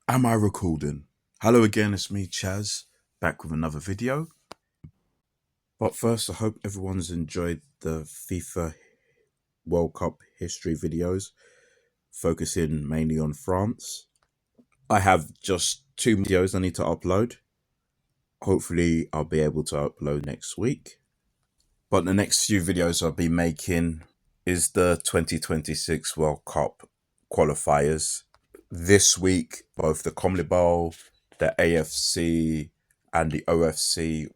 Am I recording? Hello again, it's me, Chaz, back with another video. But first, I hope everyone's enjoyed the FIFA World Cup history videos, focusing mainly on France. I have just 2 videos I need to upload. Hopefully, I'll be able to upload next week. But the next few videos I'll be making is the 2026 World Cup qualifiers. This week, both the CONMEBOL, the AFC, and the OFC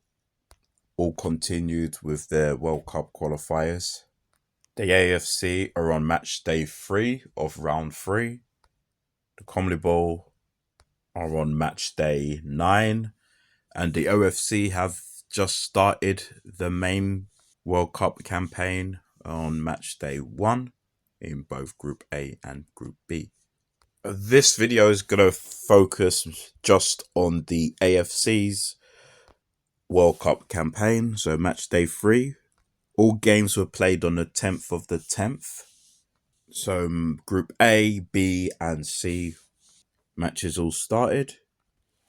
all continued with their World Cup qualifiers. The AFC are on match day 3 of round 3. The CONMEBOL are on match day 9. And the OFC have just started the main World Cup campaign on match day 1 in both Group A and Group B. This video is going to focus just on the AFC's World Cup campaign, so match day 3. All games were played on the 10th of the 10th. So Group A, B and C matches all started.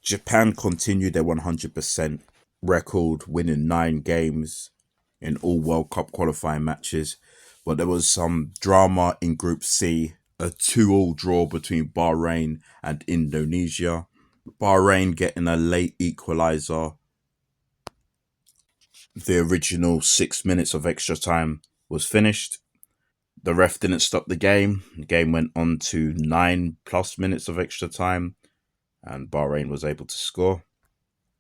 Japan continued their 100% record, winning 9 games in all World Cup qualifying matches. But there was some drama in Group C, a 2-2 draw between Bahrain and Indonesia. Bahrain getting a late equaliser. The original 6 minutes of extra time was finished. The ref didn't stop the game. The game went on to 9+ minutes of extra time, and Bahrain was able to score.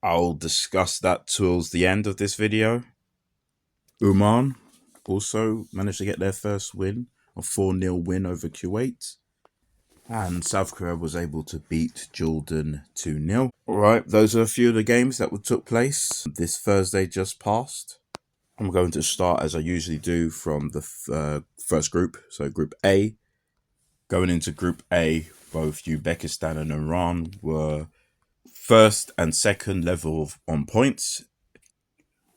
I'll discuss that towards the end of this video. Oman also managed to get their first win, a 4-0 win over Kuwait. And South Korea was able to beat Jordan 2-0. Alright, those are a few of the games that took place this Thursday just passed. I'm going to start, as I usually do, from the first group, so Group A. Going into Group A, both Uzbekistan and Iran were first and second level on points.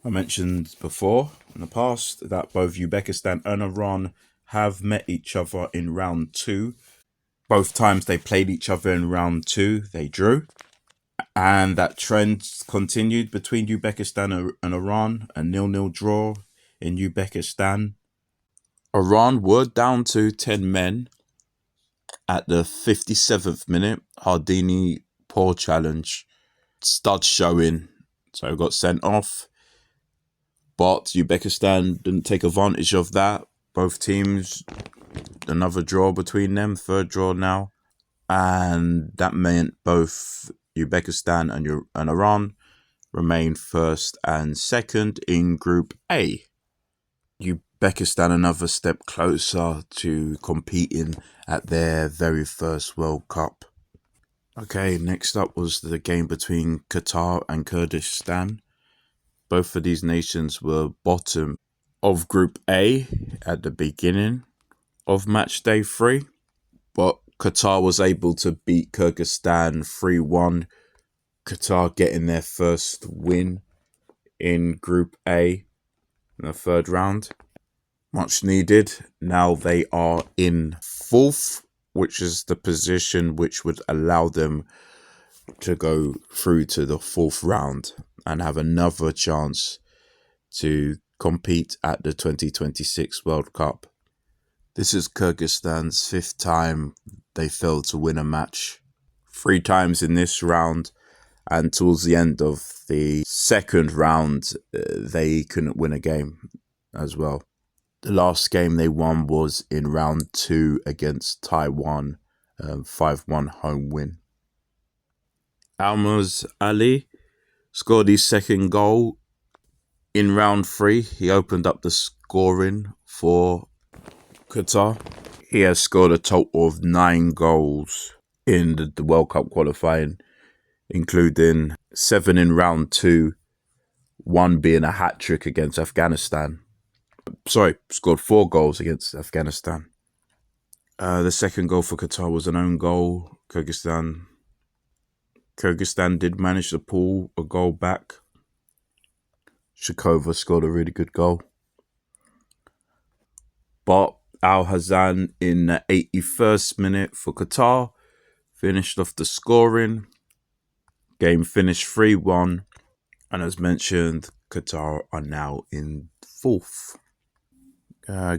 I mentioned before in the past that both Uzbekistan and Iran have met each other in round 2. Both times they played each other in round 2, they drew. And that trend continued between Uzbekistan and Iran, a 0-0 draw in Uzbekistan. Iran were down to 10 men at the 57th minute. Hardini, poor challenge, stud showing, so got sent off. But Uzbekistan didn't take advantage of that. Both teams, another draw between them, third draw now. And that meant both Uzbekistan and Iran remain first and second in Group A. Uzbekistan another step closer to competing at their very first World Cup. Okay, next up was the game between Qatar and Kyrgyzstan. Both of these nations were bottom of Group A at the beginning of match day 3, but Qatar was able to beat Kyrgyzstan 3-1. Qatar getting their first win in Group A in the third round. Much needed. Now they are in 4th, which is the position which would allow them to go through to the 4th round and have another chance to compete at the 2026 World Cup. This is Kyrgyzstan's 5th time they failed to win a match. 3 times in this round, and towards the end of the second round, they couldn't win a game as well. The last game they won was in round 2 against Taiwan, 5-1 home win. Almaz Ali scored his second goal in round 3. He opened up the scoring for Qatar. He has scored a total of 9 goals in the World Cup qualifying, including 7 in round 2, 1 being a hat-trick against Afghanistan. Scored 4 goals against Afghanistan. The second goal for Qatar was an own goal. Kyrgyzstan did manage to pull a goal back. Shakova scored a really good goal. But Al Hazan in the 81st minute for Qatar Finished off the scoring. Game finished 3-1. And as mentioned, Qatar are now in 4th.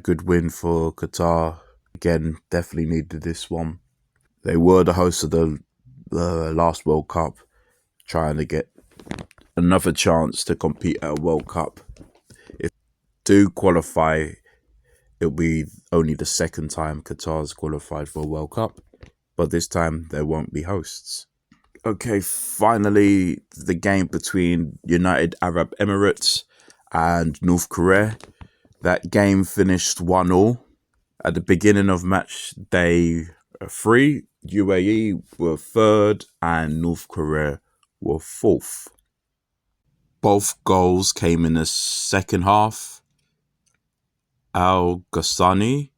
Good win for Qatar. Again, definitely needed this one. They were the hosts of the last World Cup, trying to get another chance to compete at a World Cup. If they do qualify, it'll be only the second time Qatar's qualified for a World Cup, but this time they won't be hosts. Okay, finally, the game between United Arab Emirates and North Korea. That game finished 1-1. At the beginning of match day 3, UAE were 3rd and North Korea were 4th. Both goals came in the second half. Al Ghassani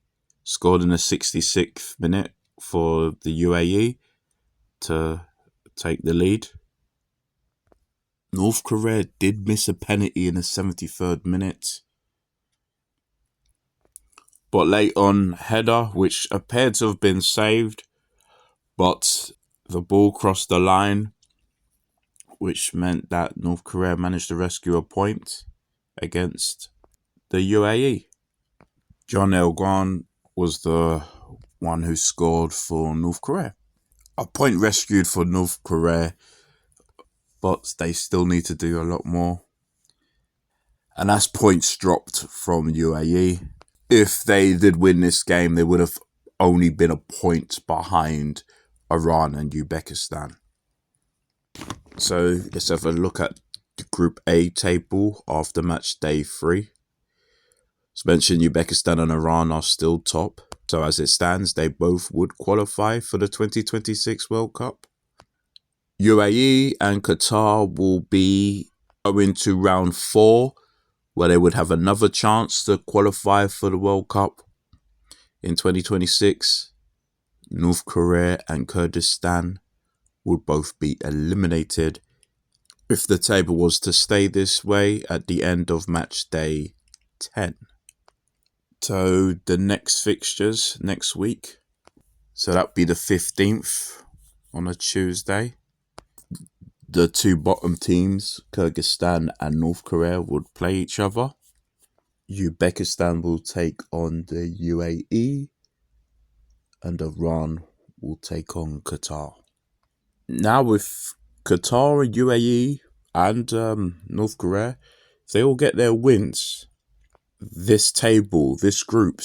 scored in the 66th minute for the UAE to take the lead. North Korea did miss a penalty in the 73rd minute. But late on, header, which appeared to have been saved, but the ball crossed the line, which meant that North Korea managed to rescue a point against the UAE. John El-Guan was the one who scored for North Korea. A point rescued for North Korea, but they still need to do a lot more. And that's points dropped from UAE. If they did win this game, they would have only been a point behind Iran and Uzbekistan. So let's have a look at the Group A table after match day 3. As mentioned, Uzbekistan and Iran are still top. So as it stands, they both would qualify for the 2026 World Cup. UAE and Qatar will be going to round 4, where they would have another chance to qualify for the World Cup in 2026. North Korea and Kyrgyzstan would both be eliminated if the table was to stay this way at the end of match day 10. So the next fixtures next week. So that'd be the 15th on a Tuesday. The two bottom teams, Kyrgyzstan and North Korea, would play each other. Uzbekistan will take on the UAE and Iran will take on Qatar. Now with Qatar, UAE and North Korea, if they all get their wins, this group,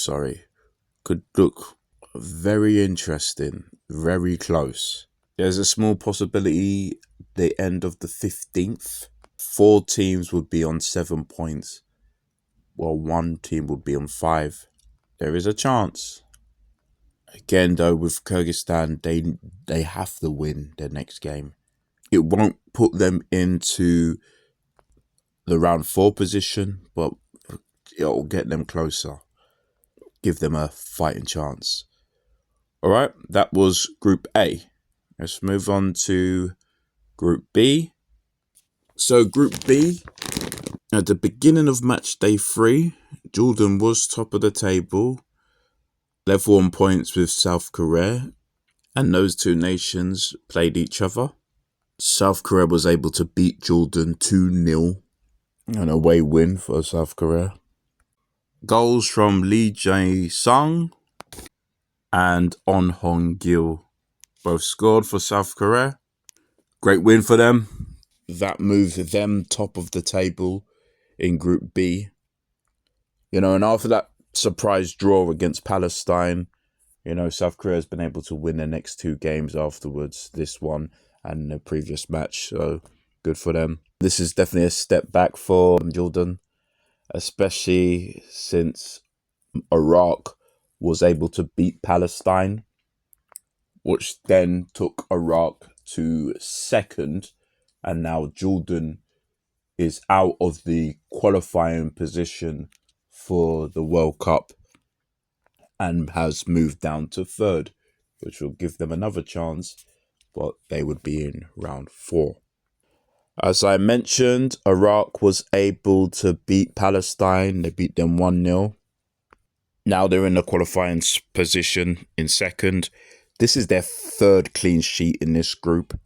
could look very interesting, very close. There's a small possibility the end of the 15th, 4 teams would be on 7 points, while 1 team would be on 5. There is a chance. Again, though, with Kyrgyzstan, they have to win their next game. It won't put them into the round 4 position, but it'll get them closer, give them a fighting chance. All right, that was Group A. Let's move on to Group B. So Group B, at the beginning of match day 3, Jordan was top of the table, level on points with South Korea, and those two nations played each other. South Korea was able to beat Jordan 2-0, an away win for South Korea. Goals from Lee Jae-sung and On Hong-gil both scored for South Korea. Great win for them. That moves them top of the table in Group B. And after that surprise draw against Palestine, South Korea has been able to win their next 2 games afterwards, this one and the previous match. So good for them. This is definitely a step back for Jordan, especially since Iraq was able to beat Palestine, which then took Iraq to 2nd, and now Jordan is out of the qualifying position for the World Cup and has moved down to 3rd, which will give them another chance, but they would be in round 4. As I mentioned, Iraq was able to beat Palestine. They beat them 1-0. Now they're in the qualifying position in 2nd. This is their third clean sheet in this group.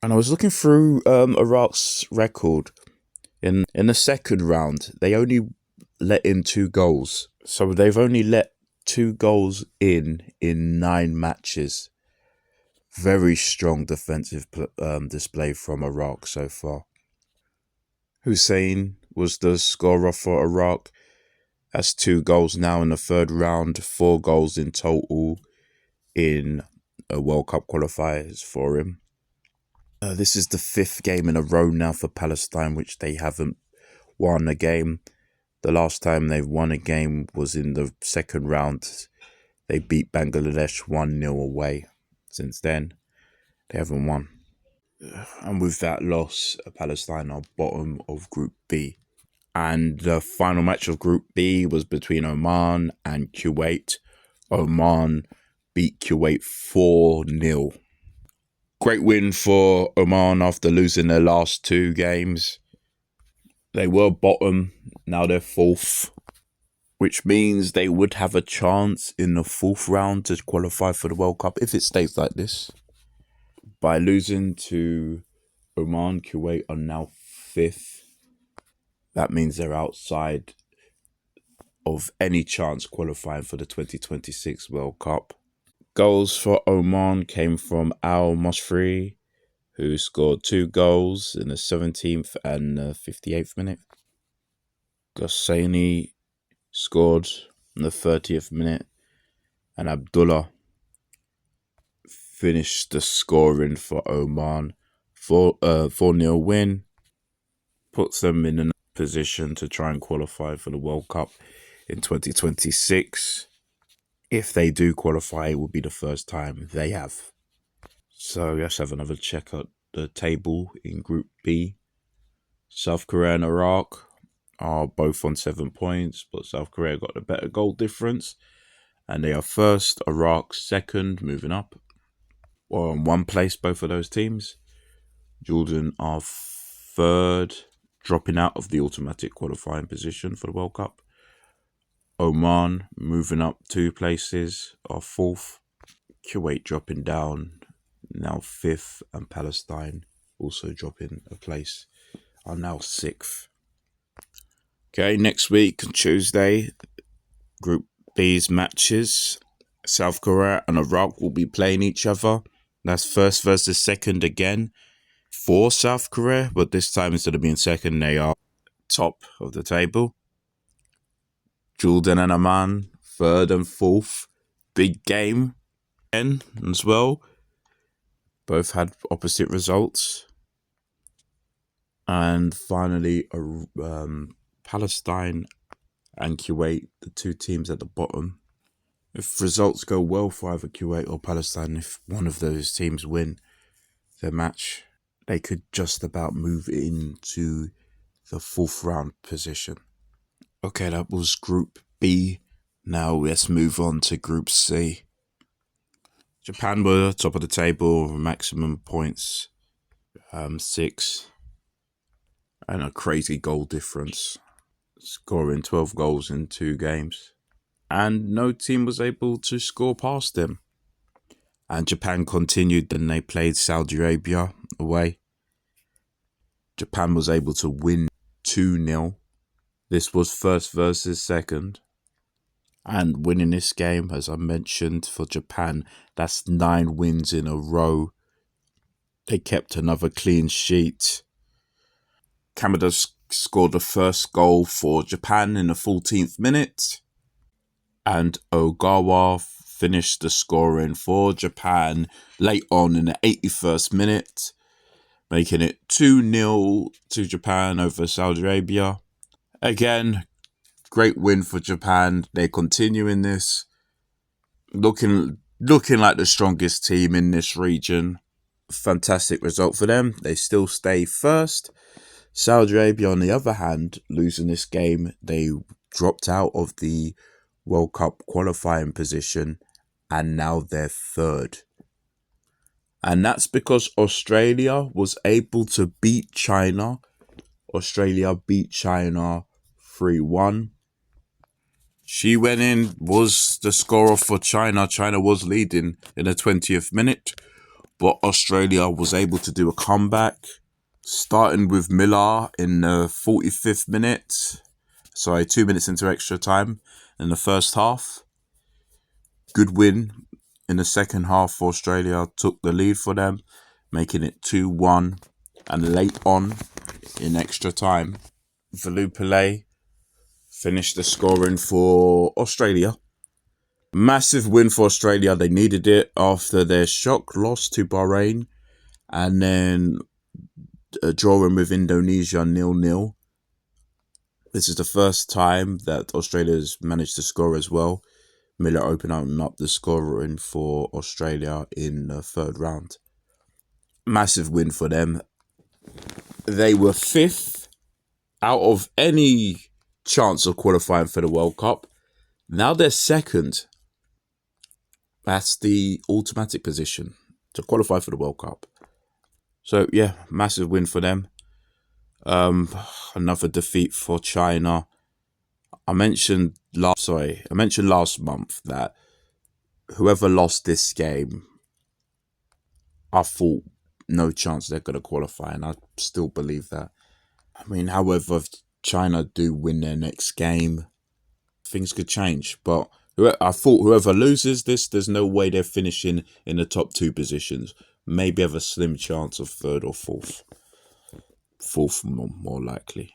And I was looking through Iraq's record. In the second round, they only let in 2 goals. So they've only let 2 goals in 9 matches. Very strong defensive display from Iraq so far. Hussein was the scorer for Iraq. That's 2 goals now in the third round, 4 goals in total in a World Cup qualifiers for him. This is the 5th game in a row now for Palestine, which they haven't won a game. The last time they won a game was in the second round. They beat Bangladesh 1-0 away. Since then, they haven't won. And with that loss, Palestine are bottom of Group B. And the final match of Group B was between Oman and Kuwait. Oman beat Kuwait 4-0. Great win for Oman after losing their last 2 games. They were bottom, now they're 4th, which means they would have a chance in the 4th round to qualify for the World Cup if it stays like this. By losing to Oman, Kuwait are now 5th. That means they're outside of any chance qualifying for the 2026 World Cup. Goals for Oman came from Al Mosfri, who scored 2 goals in the 17th and 58th minute. Ghassani scored in the 30th minute, and Abdullah finished the scoring for Oman. 4-0 win puts them in a position to try and qualify for the World Cup in 2026. If they do qualify, it will be the first time they have. So let's have another check at the table in Group B. South Korea and Iraq are both on 7 points, but South Korea got the better goal difference, and they are first. Iraq second, moving up. Well, in 1 place, both of those teams. Jordan are third, dropping out of the automatic qualifying position for the World Cup. Oman moving up 2 places, are 4th. Kuwait dropping down, now 5th, and Palestine also dropping a place, are now 6th. Okay, next week, Tuesday, Group B's matches. South Korea and Iraq will be playing each other. That's first versus second again for South Korea, but this time instead of being second, they are top of the table. Jordan and Oman, 3rd and 4th. Big game again as well. Both had opposite results. And finally, Palestine and Kuwait, the 2 teams at the bottom. If results go well for either Kuwait or Palestine, if one of those teams win their match, they could just about move into the 4th round position. Okay, that was Group B. Now let's move on to Group C. Japan were top of the table, maximum points, 6, and a crazy goal difference, scoring 12 goals in 2 games. And no team was able to score past them. And Japan continued, then they played Saudi Arabia away. Japan was able to win 2-0. This was first versus second. And winning this game, as I mentioned, for Japan, that's 9 wins in a row. They kept another clean sheet. Kamada scored the first goal for Japan in the 14th minute. And Ogawa finished the scoring for Japan late on in the 81st minute, making it 2-0 to Japan over Saudi Arabia. Again, great win for Japan. They're continuing this, looking like the strongest team in this region. Fantastic result for them. They still stay first. Saudi Arabia, on the other hand, losing this game, they dropped out of the World Cup qualifying position, and now they're 3rd. And that's because Australia was able to beat China. Australia beat China 3-1. She went in, was the scorer for China. China was leading in the 20th minute, but Australia was able to do a comeback, starting with Miller in the 45th minute. 2 minutes into extra time in the first half. Good win in the second half. Australia took the lead for them, making it 2-1. And late on in extra time, Valupile finished the scoring for Australia. Massive win for Australia. They needed it after their shock loss to Bahrain and then drawing with Indonesia 0-0. This is the first time that Australia's managed to score as well. Miller opening up the scoring for Australia in the third round. Massive win for them. They were fifth out of any chance of qualifying for the World Cup. Now they're second. That's the automatic position to qualify for the World Cup. So yeah, massive win for them. Another defeat for China. I mentioned last month that whoever lost this game, I thought no chance they're going to qualify, and I still believe that. I mean, however, if China do win their next game, things could change. But I thought whoever loses this, there's no way they're finishing in the top two positions. Maybe have a slim chance of third or fourth. Fourth more likely.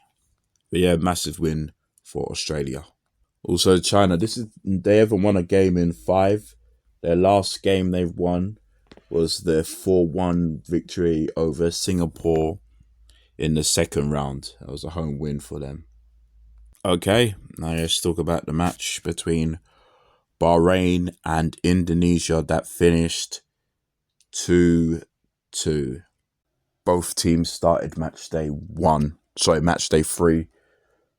But yeah, massive win for Australia. Also, China, they haven't won a game in 5. Their last game they've won was their 4-1 victory over Singapore in the second round. That was a home win for them. Okay, now let's talk about the match between Bahrain and Indonesia that finished 2-2. Both teams started match day 3,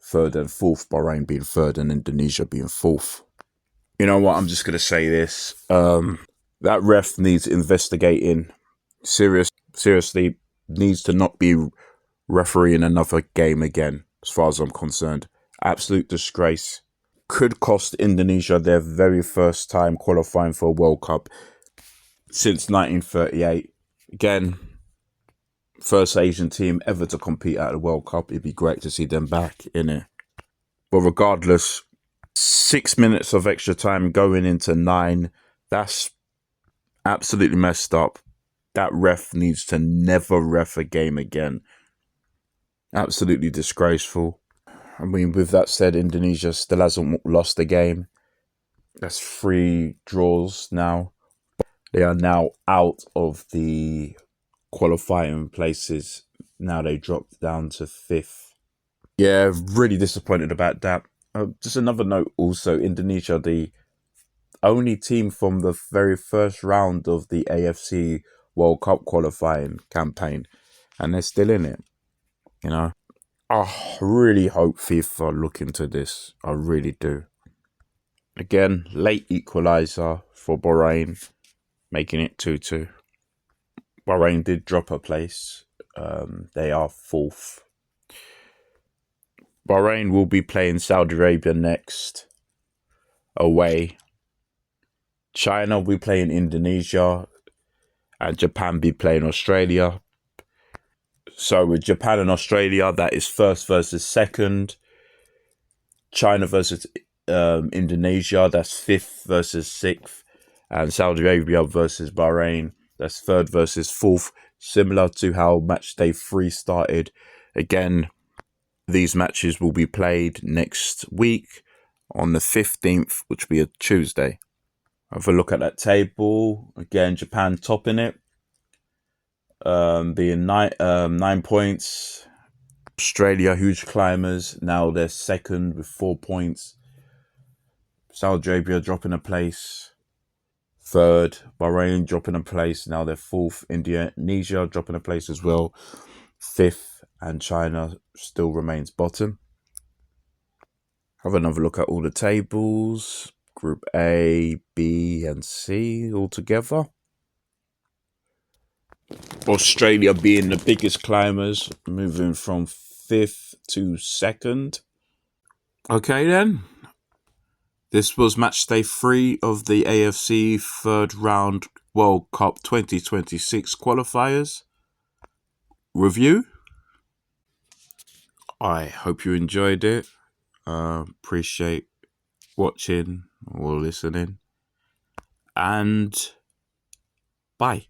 third and fourth, Bahrain being third and Indonesia being fourth. You know what, I'm just going to say this. That ref needs investigating. Seriously, needs to not be refereeing another game again, as far as I'm concerned. Absolute disgrace. Could cost Indonesia their very first time qualifying for a World Cup since 1938. Again, first Asian team ever to compete at the World Cup. It'd be great to see them back in it. But regardless, 6 minutes of extra time going into 9. That's absolutely messed up. That ref needs to never ref a game again. Absolutely disgraceful. I mean, with that said, Indonesia still hasn't lost a game. That's 3 draws now. They are now out of the qualifying places. Now they dropped down to 5th. Yeah, really disappointed about that. Just another note also, Indonesia, the only team from the very first round of the AFC World Cup qualifying campaign. And they're still in it, you know. I really hope FIFA look into this. I really do. Again, late equaliser for Bahrain, making it 2-2. Bahrain did drop a place. They are 4th. Bahrain will be playing Saudi Arabia next, away. China will be playing Indonesia, and Japan be playing Australia. So with Japan and Australia, that is first versus second. China versus Indonesia, that's 5th versus 6th. And Saudi Arabia versus Bahrain, that's 3rd versus 4th. Similar to how match day 3 started. Again, these matches will be played next week on the 15th, which will be a Tuesday. Have a look at that table. Again, Japan topping it. Being 9 points. Australia, huge climbers. Now they're second with 4 points. Saudi Arabia dropping a place. 3rd. Bahrain dropping a place. Now they're 4th. Indonesia dropping a place as well. 5th. And China still remains bottom. Have another look at all the tables. Group A, B, and C all together. Australia being the biggest climbers, moving from 5th to 2nd. Okay then. This was match day 3 of the AFC third round World Cup 2026 qualifiers review. I hope you enjoyed it. Appreciate watching or listening. And bye.